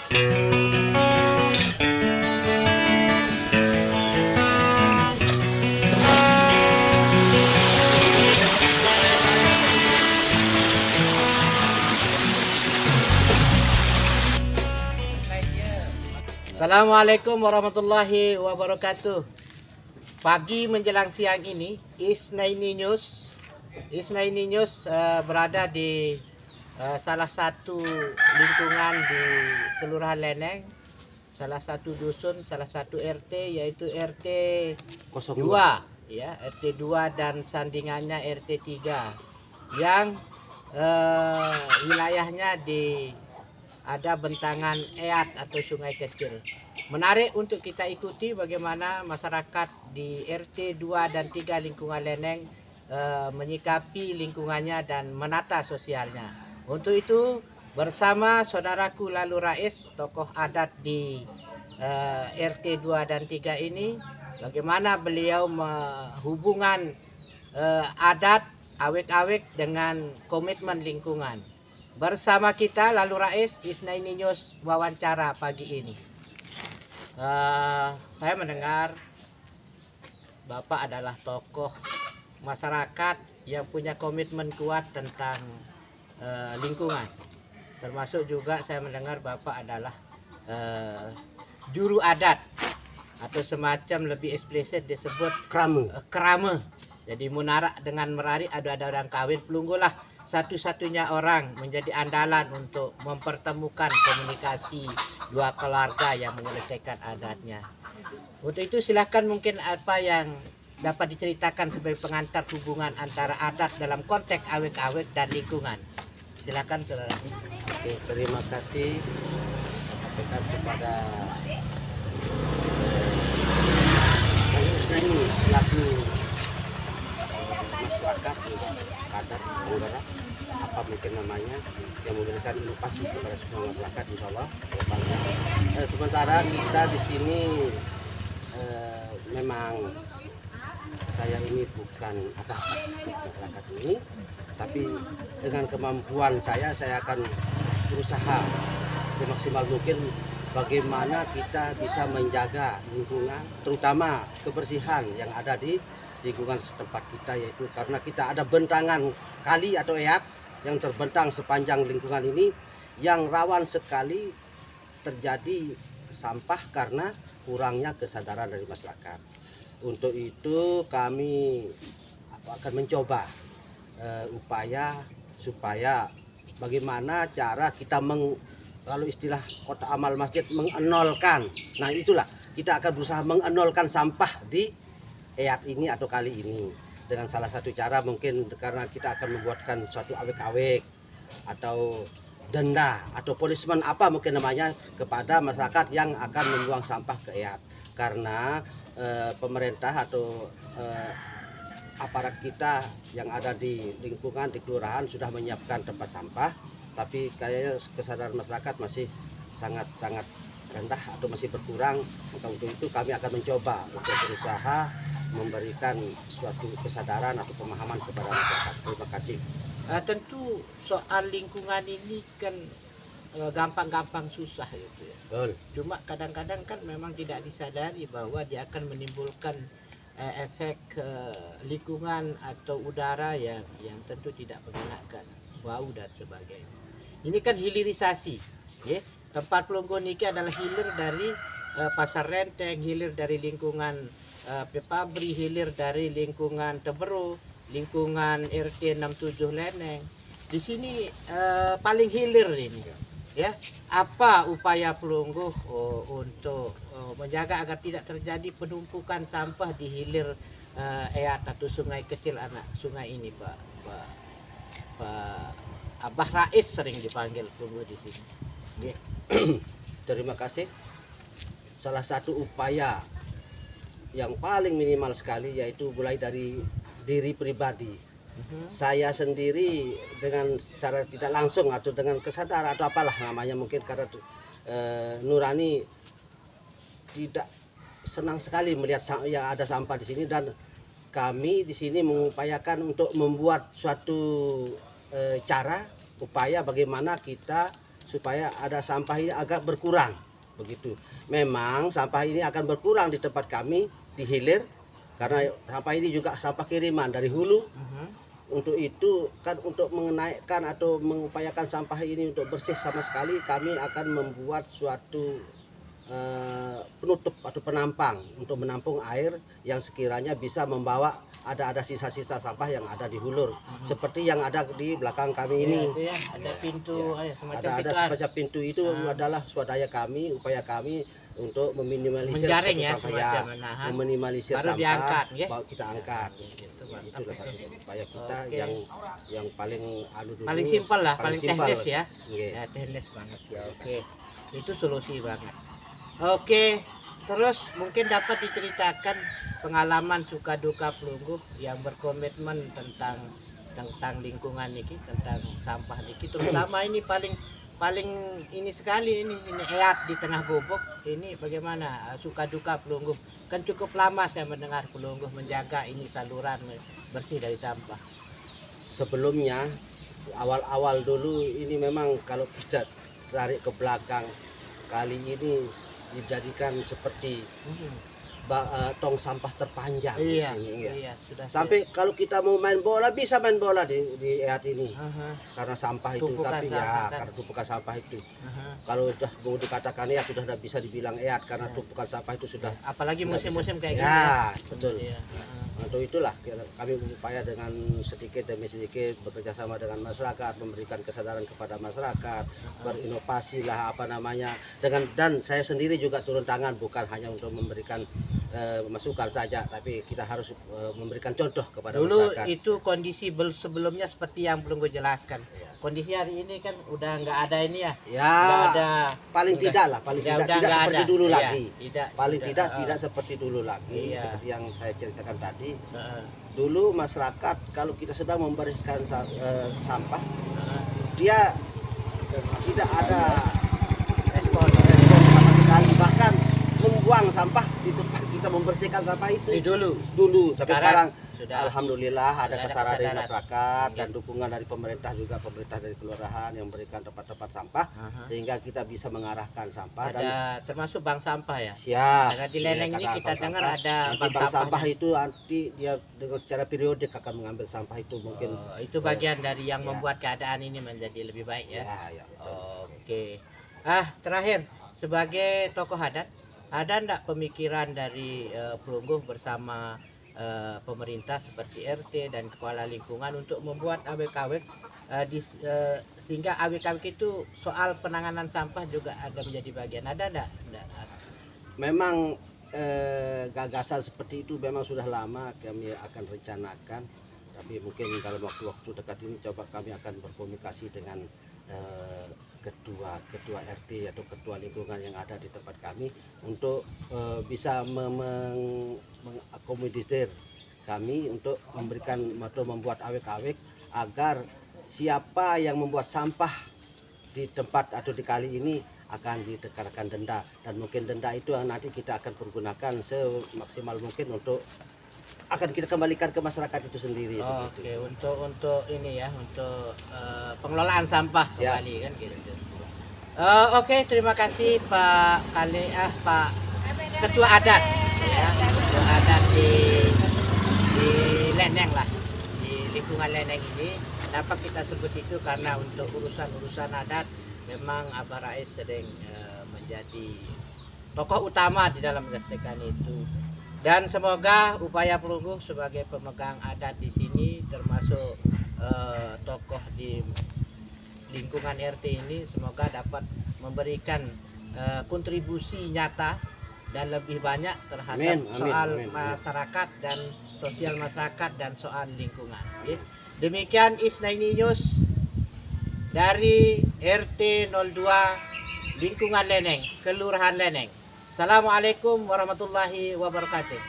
Assalamualaikum warahmatullahi wabarakatuh. Pagi menjelang siang ini, Isnaini News berada di salah satu lingkungan di Kelurahan Leneng, salah satu dusun, salah satu RT, yaitu RT 2, ya, RT 2 dan sandingannya RT 3 yang wilayahnya ada bentangan Eyat atau sungai kecil. Menarik untuk kita ikuti bagaimana masyarakat di RT 2 dan 3 lingkungan Leneng menyikapi lingkungannya dan menata sosialnya. Untuk itu bersama saudaraku Lalu Rais, tokoh adat di RT 2 dan 3 ini, bagaimana beliau menghubungkan adat awek-awek dengan komitmen lingkungan. Bersama kita Lalu Rais, Isnaini News wawancara pagi ini. Saya mendengar Bapak adalah tokoh masyarakat yang punya komitmen kuat tentang lingkungan. Termasuk juga saya mendengar Bapak adalah juru adat atau semacam lebih eksplisit disebut kerama. Jadi munara dengan merari ada orang kawin pelunggulah satu-satunya orang menjadi andalan untuk mempertemukan komunikasi dua keluarga yang menyelesaikan adatnya. Untuk itu silakan mungkin apa yang dapat diceritakan sebagai pengantar hubungan antara adat dalam konteks awek-awek dan lingkungan. Silakan saudara. Oke, terima kasih sampaikan kepada Kang Isnaini selaku masyarakat adat Anggara, apa mungkin namanya, yang memberikan inovasi kepada semua masyarakat, insya Allah. Sementara kita di sini memang saya ini bukan atas masyarakat ini, tapi dengan kemampuan saya akan berusaha semaksimal mungkin bagaimana kita bisa menjaga lingkungan, terutama kebersihan yang ada di lingkungan setempat kita, yaitu karena kita ada bentangan kali atau eyat yang terbentang sepanjang lingkungan ini yang rawan sekali terjadi sampah karena kurangnya kesadaran dari masyarakat. Untuk itu kami akan mencoba upaya supaya bagaimana cara kita kalau istilah kota amal masjid mengenolkan. Nah itulah kita akan berusaha mengenolkan sampah di eyat ini atau kali ini dengan salah satu cara mungkin karena kita akan membuatkan suatu awek-awek atau denda atau punishment apa mungkin namanya kepada masyarakat yang akan membuang sampah ke eyat, karena pemerintah atau aparat kita yang ada di lingkungan di kelurahan sudah menyiapkan tempat sampah, tapi kayaknya kesadaran masyarakat masih sangat rendah atau masih berkurang. Maka untuk itu kami akan mencoba untuk berusaha memberikan suatu kesadaran atau pemahaman kepada masyarakat. Terima kasih. Tentu soal lingkungan ini kan gampang-gampang susah gitu ya. Betul. Cuma kadang-kadang kan memang tidak disadari bahwa dia akan menimbulkan efek lingkungan atau udara yang tentu tidak mengenakan, bau dan sebagainya. Ini kan hilirisasi, ya. Tempat Pelunggun ini adalah hilir dari Pasar Renteng, hilir dari lingkungan Pepabri, hilir dari lingkungan Tebero, lingkungan RT 67 Leneng. Di sini paling hilir ini, ya. Apa upaya Pelungguh untuk menjaga agar tidak terjadi penumpukan sampah di hilir Eyat atau sungai kecil anak sungai ini, Pak Abah Rais sering dipanggil Pelungguh di sini. Ya. Terima kasih. Salah satu upaya yang paling minimal sekali yaitu mulai dari diri pribadi. Saya sendiri dengan secara tidak langsung atau dengan kesadaran atau apalah namanya mungkin karena nurani tidak senang sekali melihat yang ada sampah di sini, dan kami di sini mengupayakan untuk membuat suatu cara upaya bagaimana kita supaya ada sampah ini agak berkurang begitu. Memang sampah ini akan berkurang di tempat kami di hilir karena sampah ini juga sampah kiriman dari hulu. Untuk itu kan untuk menaikkan atau mengupayakan sampah ini untuk bersih sama sekali, kami akan membuat suatu penutup atau penampang untuk menampung air yang sekiranya bisa membawa ada sisa-sisa sampah yang ada di hulur seperti yang ada di belakang kami ini. Ya, ada pintu, semacam Ada semacam pintu itu adalah swadaya kami, upaya kami untuk meminimalisir menjaring ya, sampah, semacam menahan, meminimalisir baru sampah, diangkat, ya? baru kita angkat. Itu mantap. Itulah satu upaya kita Oke. yang paling dulu, Paling simpel lah, paling simpel. teknis ya. Nggih. Ya, teknis banget ya. Oke. Itu solusi banget. Oke. Terus mungkin dapat diceritakan pengalaman suka duka Pelungguh yang berkomitmen tentang lingkungan niki, tentang sampah niki, terutama ini paling ini sekali ini Eat di tengah gubuk ini bagaimana suka duka Pelungguh. Kan cukup lama saya mendengar Pelungguh menjaga ini saluran bersih dari sampah. Sebelumnya awal-awal dulu ini memang kalau kita tarik ke belakang, kali ini dijadikan seperti tong sampah terpanjang di Iya, sini, ya. iya, sudah Sampai kalau kita mau main bola bisa main bola di Eat ini Aha, karena sampah itu, Tumpukan tapi sampah, ya kan? karena tumpukan sampah itu. aha. Kalau sudah mau dikatakan Eat sudah tidak bisa dibilang Eat karena tumpukan sampah itu sudah. Apalagi Nggak musim-musim kayak gini. Ya, betul. Iya, aha. Untuk itulah kami berupaya dengan sedikit demi sedikit bekerja sama dengan masyarakat, memberikan kesadaran kepada masyarakat, berinovasi lah apa namanya, dan saya sendiri juga turun tangan bukan hanya untuk memberikan masukan saja, tapi kita harus memberikan contoh kepada Dulu masyarakat. itu kondisi sebelumnya seperti yang belum gue jelaskan. Ya. Kondisi hari ini kan udah nggak ada ini ya. Ya, Nggak ada. paling udah- tidak lah, paling udah tidak nggak seperti ada. dulu Iya, lagi. Paling sudah, tidak seperti dulu lagi, Iya. seperti yang saya ceritakan tadi. Heeh, Dulu masyarakat kalau kita sedang membersihkan sampah, heeh. dia tidak ada Respon. respon sama sekali, bahkan membuang sampah di tempat kita membersihkan sampah itu Dulu. tapi Sekarang sekarang sudah. alhamdulillah ada Sudah ada kesadaran dari kesadaran. masyarakat dan dukungan dari pemerintah juga, pemerintah dari kelurahan yang memberikan tempat-tempat sampah Aha. sehingga kita bisa mengarahkan sampah dan Ada termasuk bank sampah ya. siap. Karena di Leneng ini Iya, kita bank dengar sampah. ada Nanti bank bank sampah sampahnya. itu nanti dia dengan secara periodik akan mengambil sampah itu mungkin. Oh, itu bagian dari yang Ya. membuat keadaan ini menjadi lebih baik ya. Ya, betul. Oke. Terakhir sebagai tokoh adat, ada enggak pemikiran dari Pelungguh bersama pemerintah seperti RT dan kepala lingkungan untuk membuat awek-awek sehingga awek-awek itu soal penanganan sampah juga ada menjadi bagian. Ada enggak? Memang gagasan seperti itu memang sudah lama kami akan rencanakan, tapi mungkin dalam waktu-waktu dekat ini coba kami akan berkomunikasi dengan ketua RT atau ketua lingkungan yang ada di tempat kami untuk bisa mengakomodir kami untuk memberikan atau membuat awek-awek agar siapa yang membuat sampah di tempat atau di kali ini akan dikenakan denda, dan mungkin denda itu yang nanti kita akan pergunakan semaksimal mungkin untuk akan kita kembalikan ke masyarakat itu sendiri. Oke, begitu. untuk ini ya, untuk pengelolaan sampah Siap. kembali kan gitu. Oke, terima kasih Pak Ketua Adat ya, Ketua Adat di Leneng lah, di lingkungan Leneng ini. Kenapa kita sebut itu karena untuk urusan adat memang Abah Rais sering menjadi tokoh utama di dalam menyelesaikan itu. Dan semoga upaya Pelungguh sebagai pemegang adat di sini, termasuk tokoh di lingkungan RT ini, semoga dapat memberikan kontribusi nyata dan lebih banyak terhadap soal masyarakat dan sosial masyarakat dan soal lingkungan. Demikian Isnaini News dari RT 02 lingkungan Leneng, Kelurahan Leneng. Assalamualaikum warahmatullahi wabarakatuh.